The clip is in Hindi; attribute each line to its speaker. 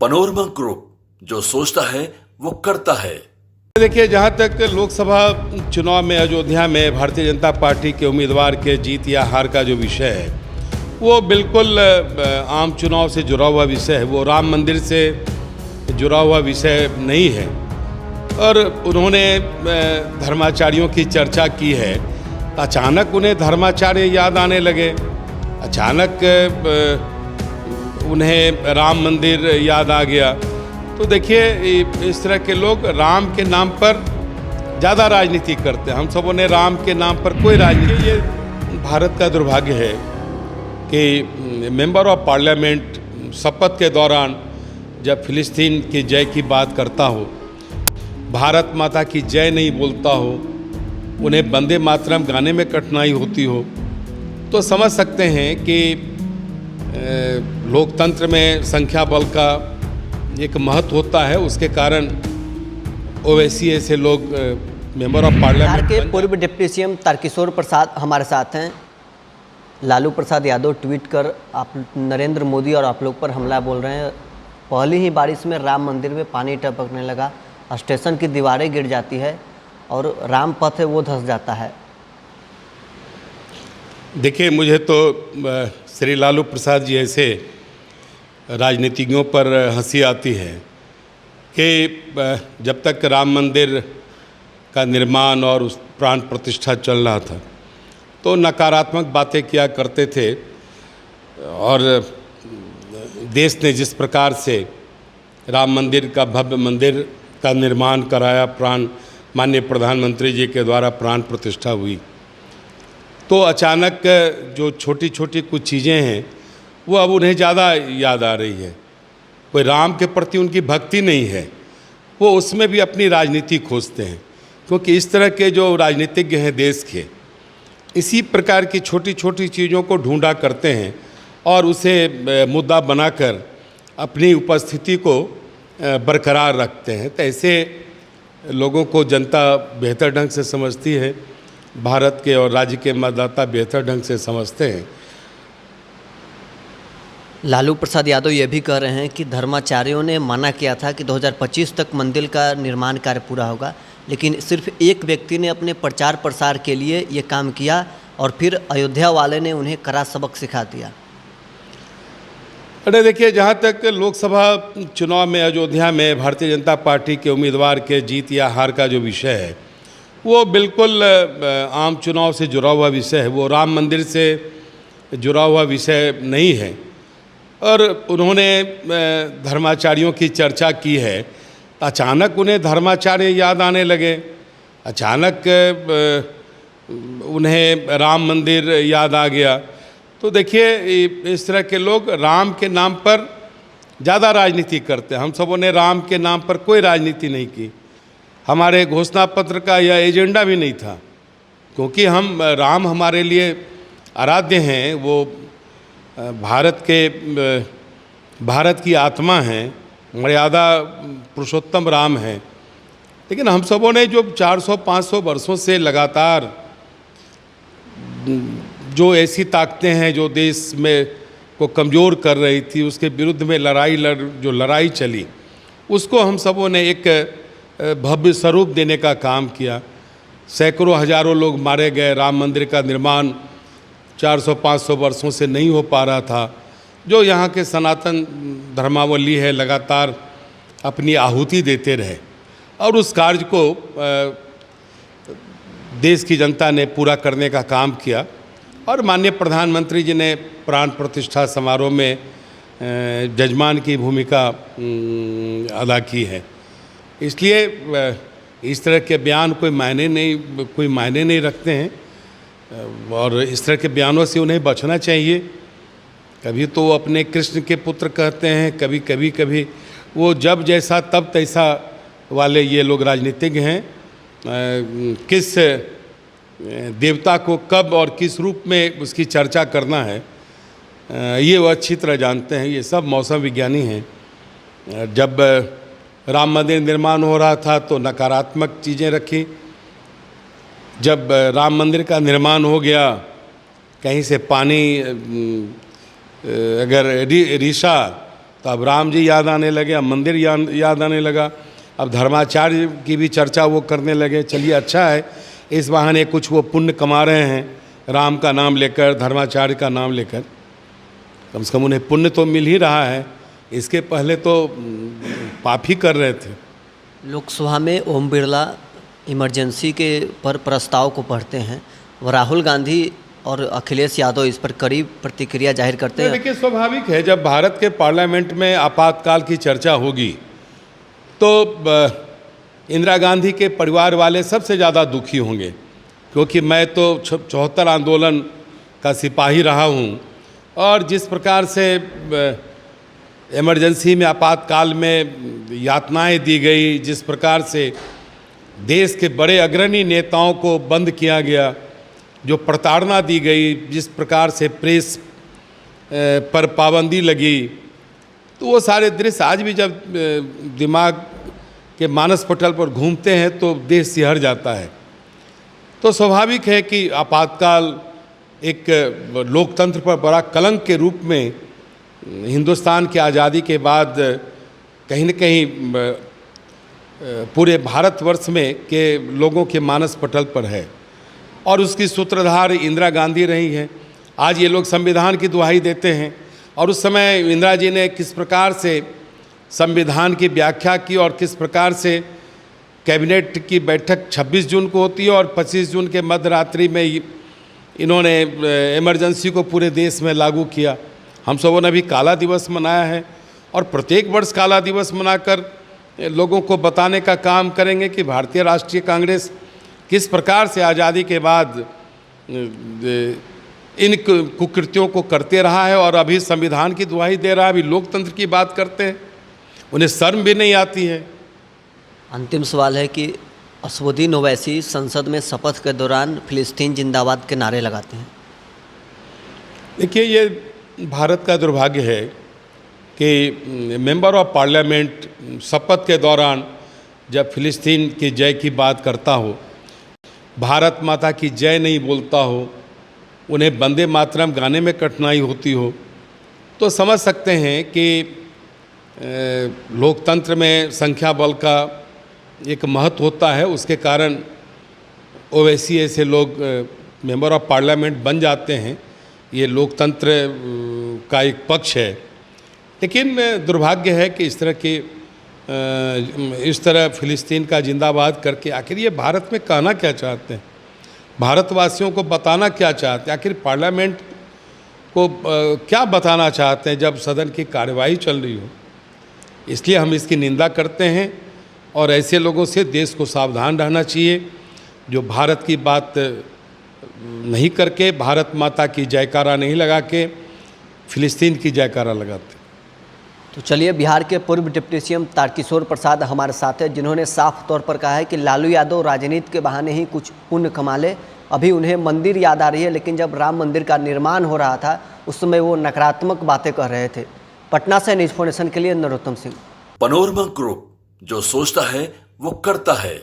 Speaker 1: पनोरमा ग्रुप, जो सोचता है वो करता है।
Speaker 2: देखिए, जहाँ तक लोकसभा चुनाव में अयोध्या में भारतीय जनता पार्टी के उम्मीदवार के जीत या हार का जो विषय है, वो बिल्कुल आम चुनाव से जुड़ा हुआ विषय है। वो राम मंदिर से जुड़ा हुआ विषय नहीं है। और उन्होंने धर्माचार्यों की चर्चा की है। अचानक उन्हें धर्माचार्य याद आने लगे, अचानक उन्हें राम मंदिर याद आ गया। तो देखिए, इस तरह के लोग राम के नाम पर ज़्यादा राजनीति करते हैं। हम सबों ने राम के नाम पर कोई राजनीति। ये भारत का दुर्भाग्य है कि मेंबर ऑफ पार्लियामेंट शपथ के दौरान जब फिलिस्तीन की जय की बात करता हो, भारत माता की जय नहीं बोलता हो, उन्हें वंदे मातरम गाने में कठिनाई होती हो, तो समझ सकते हैं कि लोकतंत्र में संख्या बल का एक महत्व होता है। उसके कारण ओवैसी ऐसे लोग मेंबर ऑफ पार्लियामेंट।
Speaker 3: बिहार के पूर्व डिप्टी सीएम तारकिशोर प्रसाद हमारे साथ हैं। लालू प्रसाद यादव ट्वीट कर आप नरेंद्र मोदी और आप लोग पर हमला बोल रहे हैं। पहली ही बारिश में राम मंदिर में पानी टपकने लगा, स्टेशन की दीवारें गिर जाती है और राम पथ है वो धंस जाता है।
Speaker 2: देखिए, मुझे तो श्री लालू प्रसाद जी ऐसे राजनीतिज्ञों पर हंसी आती है कि जब तक राम मंदिर का निर्माण और उस प्राण प्रतिष्ठा चल रहा था तो नकारात्मक बातें किया करते थे। और देश ने जिस प्रकार से राम मंदिर का भव्य मंदिर का निर्माण कराया, प्राण माननीय प्रधानमंत्री जी के द्वारा प्राण प्रतिष्ठा हुई, तो अचानक जो छोटी छोटी कुछ चीज़ें हैं वो अब उन्हें ज़्यादा याद आ रही है। कोई राम के प्रति उनकी भक्ति नहीं है, वो उसमें भी अपनी राजनीति खोजते हैं। क्योंकि इस तरह के जो राजनीतिज्ञ हैं देश के, इसी प्रकार की छोटी छोटी चीज़ों को ढूंढा करते हैं और उसे मुद्दा बनाकर अपनी उपस्थिति को बरकरार रखते हैं। तो ऐसे लोगों को जनता बेहतर ढंग से समझती है, भारत के और राज्य के मतदाता बेहतर ढंग से समझते हैं।
Speaker 3: लालू प्रसाद यादव ये भी कह रहे हैं कि धर्माचार्यों ने मना किया था कि 2025 तक मंदिर का निर्माण कार्य पूरा होगा, लेकिन सिर्फ एक व्यक्ति ने अपने प्रचार प्रसार के लिए ये काम किया और फिर अयोध्या वाले ने उन्हें कड़ा सबक सिखा दिया।
Speaker 2: अरे देखिए, जहाँ तक लोकसभा चुनाव में अयोध्या में भारतीय जनता पार्टी के उम्मीदवार के जीत या हार का जो विषय है, वो बिल्कुल आम चुनाव से जुड़ा हुआ विषय है। वो राम मंदिर से जुड़ा हुआ विषय नहीं है। और उन्होंने धर्माचार्यों की चर्चा की है। अचानक उन्हें धर्माचार्य याद आने लगे, अचानक उन्हें राम मंदिर याद आ गया। तो देखिए, इस तरह के लोग राम के नाम पर ज़्यादा राजनीति करते हैं। हम सबों ने राम के नाम पर कोई राजनीति नहीं की। हमारे घोषणा पत्र का यह एजेंडा भी नहीं था, क्योंकि हम राम हमारे लिए आराध्य हैं। वो भारत की आत्मा हैं, मर्यादा पुरुषोत्तम राम हैं। लेकिन हम सबों ने जो 400-500 वर्षों से लगातार जो ऐसी ताकतें हैं जो देश में को कमज़ोर कर रही थी, उसके विरुद्ध में जो लड़ाई चली, उसको हम सबों ने एक भव्य स्वरूप देने का काम किया। सैकड़ों हजारों लोग मारे गए। राम मंदिर का निर्माण 400-500 वर्षों से नहीं हो पा रहा था। जो यहाँ के सनातन धर्मावली है, लगातार अपनी आहुति देते रहे और उस कार्य को देश की जनता ने पूरा करने का काम किया। और माननीय प्रधानमंत्री जी ने प्राण प्रतिष्ठा समारोह में जजमान की भूमिका अदा की है। इसलिए इस तरह के बयान कोई मायने नहीं रखते हैं और इस तरह के बयानों से उन्हें बचना चाहिए। कभी तो वो अपने कृष्ण के पुत्र कहते हैं, कभी वो जब जैसा तब तैसा वाले ये लोग राजनीतिज्ञ हैं। किस देवता को कब और किस रूप में उसकी चर्चा करना है, ये वो अच्छी तरह जानते हैं। ये सब मौसम विज्ञानी हैं। जब राम मंदिर निर्माण हो रहा था तो नकारात्मक चीज़ें रखी। जब राम मंदिर का निर्माण हो गया, कहीं से पानी अगर रिसा तो अब राम जी याद आने लगे, अब मंदिर याद आने लगा, अब धर्माचार्य की भी चर्चा वो करने लगे। चलिए अच्छा है, इस बहाने कुछ वो पुण्य कमा रहे हैं, राम का नाम लेकर, धर्माचार्य का नाम लेकर, कम से कम उन्हें पुण्य तो मिल ही रहा है। इसके पहले तो पाप ही कर रहे थे।
Speaker 3: लोकसभा में ओम बिरला इमरजेंसी के पर प्रस्ताव को पढ़ते हैं, वो राहुल गांधी और अखिलेश यादव इस पर कड़ी प्रतिक्रिया जाहिर करते हैं।
Speaker 2: देखिए, स्वाभाविक है, जब भारत के पार्लियामेंट में आपातकाल की चर्चा होगी तो इंदिरा गांधी के परिवार वाले सबसे ज़्यादा दुखी होंगे, क्योंकि मैं तो 74 आंदोलन का सिपाही रहा हूँ, और जिस प्रकार से इमरजेंसी में आपातकाल में यातनाएं दी गई, जिस प्रकार से देश के बड़े अग्रणी नेताओं को बंद किया गया, जो प्रताड़ना दी गई, जिस प्रकार से प्रेस पर पाबंदी लगी, तो वो सारे दृश्य आज भी जब दिमाग के मानस पटल पर घूमते हैं तो देश सिहर जाता है। तो स्वाभाविक है कि आपातकाल एक लोकतंत्र पर बड़ा कलंक के रूप में हिंदुस्तान की आज़ादी के बाद कहीं न कहीं पूरे भारतवर्ष में के लोगों के मानस पटल पर है, और उसकी सूत्रधार इंदिरा गांधी रही हैं। आज ये लोग संविधान की दुहाई देते हैं, और उस समय इंदिरा जी ने किस प्रकार से संविधान की व्याख्या की और किस प्रकार से कैबिनेट की बैठक 26 जून को होती है और 25 जून के मध्य रात्रि में इन्होंने इमरजेंसी को पूरे देश में लागू किया। हम सबों ने भी काला दिवस मनाया है, और प्रत्येक वर्ष काला दिवस मनाकर लोगों को बताने का काम करेंगे कि भारतीय राष्ट्रीय कांग्रेस किस प्रकार से आज़ादी के बाद इन कुकृत्यों को करते रहा है, और अभी संविधान की दुहाई दे रहा है, अभी लोकतंत्र की बात करते हैं, उन्हें शर्म भी नहीं आती है।
Speaker 3: अंतिम सवाल है कि असदुद्दीन ओवैसी संसद में शपथ के दौरान फिलिस्तीन जिंदाबाद के नारे लगाते हैं।
Speaker 2: देखिए, ये भारत का दुर्भाग्य है कि मेंबर ऑफ पार्लियामेंट शपथ के दौरान जब फिलिस्तीन की जय की बात करता हो, भारत माता की जय नहीं बोलता हो, उन्हें वंदे मातरम गाने में कठिनाई होती हो, तो समझ सकते हैं कि लोकतंत्र में संख्या बल का एक महत्व होता है। उसके कारण ओवैसी ऐसे लोग मेंबर ऑफ पार्लियामेंट बन जाते हैं। ये लोकतंत्र का एक पक्ष है, लेकिन दुर्भाग्य है कि इस तरह फिलिस्तीन का जिंदाबाद करके आखिर ये भारत में कहना क्या चाहते हैं, भारतवासियों को बताना क्या चाहते हैं, आखिर पार्लियामेंट को क्या बताना चाहते हैं जब सदन की कार्यवाही चल रही हो। इसलिए हम इसकी निंदा करते हैं, और ऐसे लोगों से देश को सावधान रहना चाहिए जो भारत की बात नहीं करके, भारत माता की जयकारा नहीं लगा के फिलिस्तीन की जयकारा लगाते।
Speaker 3: तो चलिए, बिहार के पूर्व डिप्टी सीएम तारकिशोर प्रसाद हमारे साथ हैं, जिन्होंने साफ तौर पर कहा है कि लालू यादव राजनीति के बहाने ही कुछ पुण्य कमा ले। अभी उन्हें मंदिर याद आ रही है, लेकिन जब राम मंदिर का निर्माण हो रहा था उस समय वो नकारात्मक बातें कह रहे थे। पटना से न्यूज़ फाउंडेशन के लिए नरोत्तम सिंह।
Speaker 1: पनोरमा ग्रुप, जो सोचता है वो करता है।